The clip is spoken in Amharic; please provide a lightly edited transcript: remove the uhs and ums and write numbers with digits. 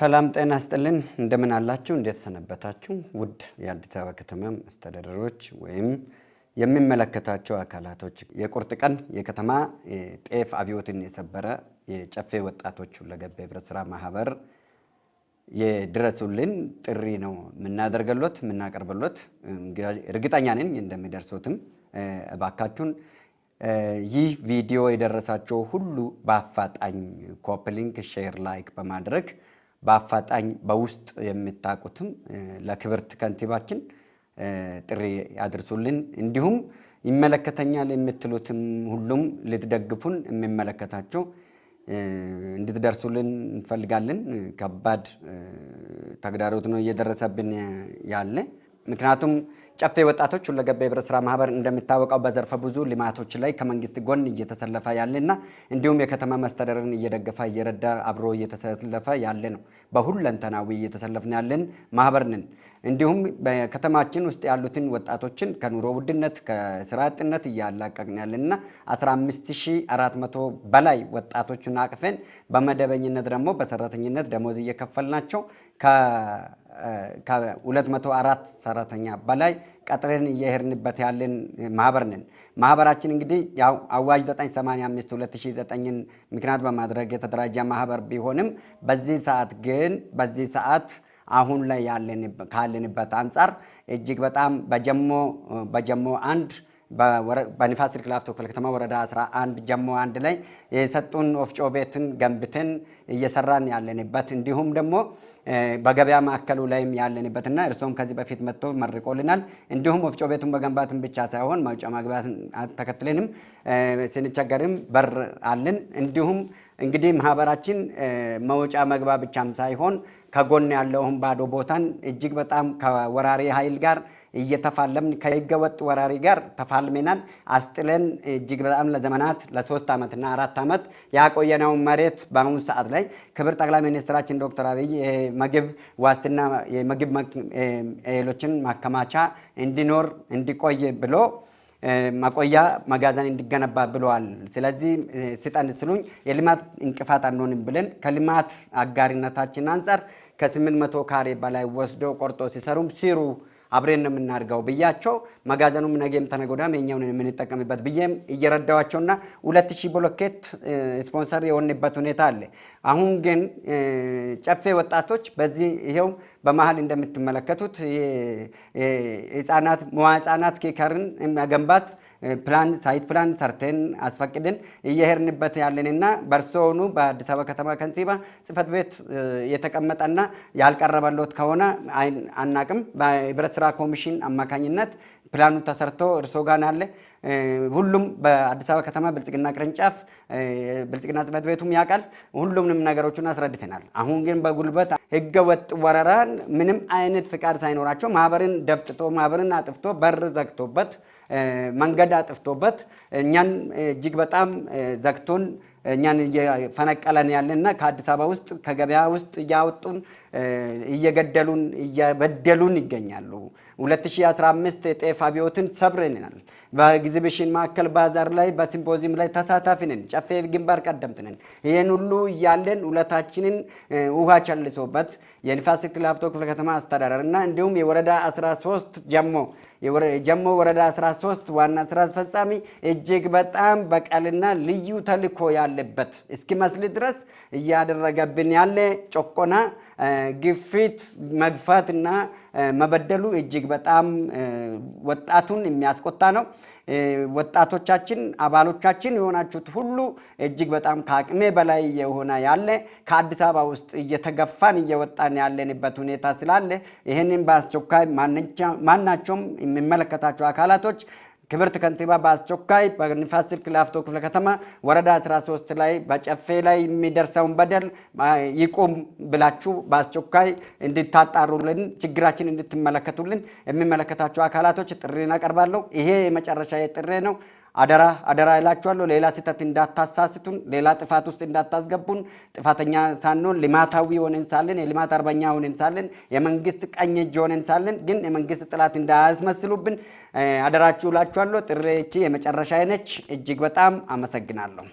ሰላም ጤና ይስጥልን እንደምን አላችሁ እንዴት ሰነበታችሁ ውድ የአዲስ አበባ ከተማ አስተዳደሮች ወይም የሚመለከታቸው አካላቶች የቁርጥ ቀን የከተማ ጤፍ አብዮትን የሰበረ የጨፌ ወጣቶች ሁለገብ ህብረት ስራ ማህበር የድረሱልን ጥሪ ነው ምናቀርበሎት እርግጠኛ ነኝ እንደሚደርሱትም እባካችሁን ይህ ቪዲዮ የደረሳቸው ሁሉ በአፋጣኝ ኮፒ ሊንክ ሼር ላይክ በማድረግ በአፋጣኝ በውስጥ የምታቁትም ለክብርት ከንቲባችን ጥሪ ያድርሱልን እንዲሁም ይመለከተኛል የምትሉትም ሁሉም ልትደግፉን የሚመለከታቸው እንድትደርሱልን እንፈልጋለን ከባድ ተግዳሮት ነው እየደረሰብን ያለ ምክንያቱም ጨፌ ወጣቶች ሁለገብ ህብረት ስራ ማህበር እንደሚታወቀው በዘርፈ ብዙ ልማቶች ላይ ከመንግስት ጎን እየተሰለፈ ያለና እንዲሁም የከተማ መስተዳደርን እየደገፈ እየረዳ አብሮ እየተሰለፈ ያለ ነው በሁለንተናዊ እየተሰለፈን ያለን ማህበር ነን እንዲሁም በከተማችን ውስጥ ያሉትን ወጣቶችን ከኑሮ ውድነት ከስራ አጥነት እያላቀቅን ያለና 15400 በላይ ወጣቶችን አቅፈን በመደበኝነት ደግሞ በሰራተኝነት ደሞዝ እየከፈልናቸው ከ204 ሰራተኛ በላይ ቀጥረን እየሄድንበት ያለን ማህበር ነን ማህበራችን እንግዲህ ያው አዋጅ 985 2009ን ምክንያት በማድረግ የተደራጀ ማህበር ቢሆንም በዚህ ሰዓት አሁን ላይ ካለንበት አንፃር እጅግ በጣም በጀሞ አንድ በንፋስ ስልክ ላፍቶ ክፍለ ከተማ ወረዳ 11 ጀሞ አንድ ላይ የሰጡን ወፍጮ ቤትን ገንብተን እየሰራን ያለንበት እንዲሁም ደግሞ በገበያ ማዕከሉ ላይም ያለንበትና እርሶም ከዚህ በፊት መጥቶ መርቆልናል እንዲሁም ወፍጮ ቤቱን በገንባትን ብቻ ሳይሆን መውጫ መግባትን ተከትለንም ስንቸገርም በር አለን እንዲሁም እንግዲህ ማህበራችን መውጫ መግባ ብቻም ሳይሆን ከጎን ያለውን ባዶ ቦታን እጅግ በጣም ከወራሪ ኃይል ጋር እየተፋለምን ከይገወጥ ወራሪ ጋር ተፋልመናል አስጥለን እጅግ በጣም ለዘመናት ለ3 አመት እና 4 አመት ያቆየነው መሬት በአሁኑ ሰዓት ላይ ክብር ጠቅላይ ሚኒስትራችን ዶክተር አብይ ምግብ ዋስትና የምግብ እህሎችን ማከማቻ እንዲኖር እንዲቆይ ብሎ ማቆያ መጋዘን እንዲገነባ ብለዋል ስለዚህ ሲጣን ስሉኝ የልማት እንቅፋት አንሆንም ብለን ከልማት አጋሪነታችን አንፃር ከ800 ካሬ በላይ ወስዶ ቆርጦ ሲሰሩ አብሬን ነው የምናርጋው ብያቸው መጋዘኑም ነገም ተነጎዳም የኛውን የምንጠቀምበት ብዬም እየረዳዋቸውና 2000 ብሎኬት ስፖንሰር የሆነበት ሁኔታ አለ አሁን ግን ጨፌ ወጣቶች በዚህ ይሄው በመሃል እንደምትመለከቱት ህፃናት ኬከርን መገንባት ሳይት ፕላን ሰርተን አስፈቅደን እየሄድንበት ያለንና በርሶኑ በአዲስ አበባ ከተማ ከንቲባ ጽፈት ቤት የተቀመጠና ያልቀረበሎት ከሆነ አናቅም በህብረት ስራ ኮሚሽን አማካኝነት ፕላኑ ተሰርቶ እርሶ ጋር አለ ሁሉም በአዲስ አበባ ከተማ ብልጽግና ቅርንጫፍ ብልጽግና ጽፈት ቤቱም ያቃል ሁሉምንም ነገሮችን አስረድተናል አሁን ግን በጉልበት ህገወጥ ወረራን ምንም አይነት ፍቃድ ሳይኖራቸው ማህበርን ደፍጥቶ ማህበርን አጥፍቶ በር ዘግቶበት መንገድ አጥፍቶበት እኛን እጅግ በጣም ዘግቶን እኛን እየፈነቀለን ያለና ከአዲስ አበባ ውስጥ ከገበያ ውስጥ ያወጡን እየገደሉን እየበደሉን ይገኛሉ 2015 ጤፍ አብዮትን ሰብረናል በኤግዚቢሽን ማዕከል ባዛር ላይ በሲምፖዚየም ላይ ተሳታፊ ነን ጨፌ ግንባር ቀደምት ነን ይሄን ሁሉ ያለን ሁለታችንን ውሃ ቸልሶበት የንፋስ ስልክ ላፍቶ ክፍለ ከተማ አስተዳደርና እንዲሁም የወረዳ 13 ጀሞ ወረዳ 13 ዋና ስራ አስፈጻሚ እጅግ በጣም በቀልና ልዩ ተልኮ ያለበት እስኪመስል ድረስ እያደረገብን ያለ ጮቆና ግፊት መግፋትና መበደሉ እጅግ በጣም ወጣቱን የሚያስቆጣ ነው ወጣቶቻችን አባሎቻችን የሆናችሁት ሁሉ እጅግ በጣም ከአቅሜ በላይ የሆነ ያለ ከአዲስ አበባ ውስጥ እየተገፋን እየወጣን ያለንበት ሁኔታ ስላለ ይሄንን በአስቸኳይ ማናቸውም የሚመለከታቸው አካላቶች ክብርት ከንቲባ በአስቸኳይ በንፋስ ስልክ ላፍቶ ክፍለ ከተማ ወረዳ 13 ላይ በጨፌ ላይ የሚደርሰውን በደል ይቆም ብላችሁ በአስቸኳይ እንድታጣሩልን ችግራችን እንድትመለከቱልን የሚመለከታቸው አካላቶች ጥሪን አቀርባለሁ ይሄ የመጨረሻ ጥሪ ነው አደራ ይላችኋለሁ ሌላ ስህተት እንዳታሳስቱን ሌላ ጥፋት ውስጥ እንዳታስገቡን ጥፋተኛ ሳንሆን ልማታዊ ሆነን ሳለን የልማት አርበኛ ሆነን ሳለን የመንግስት ቀኝ እጅ ሆነን ሳለን ግን የመንግስት ጥላት እንዳያስመስሉብን አደራችሁ ይላችኋለሁ ጥሪዬ የመጨረሻ ነች እጅግ በጣም አመሰግናለሁ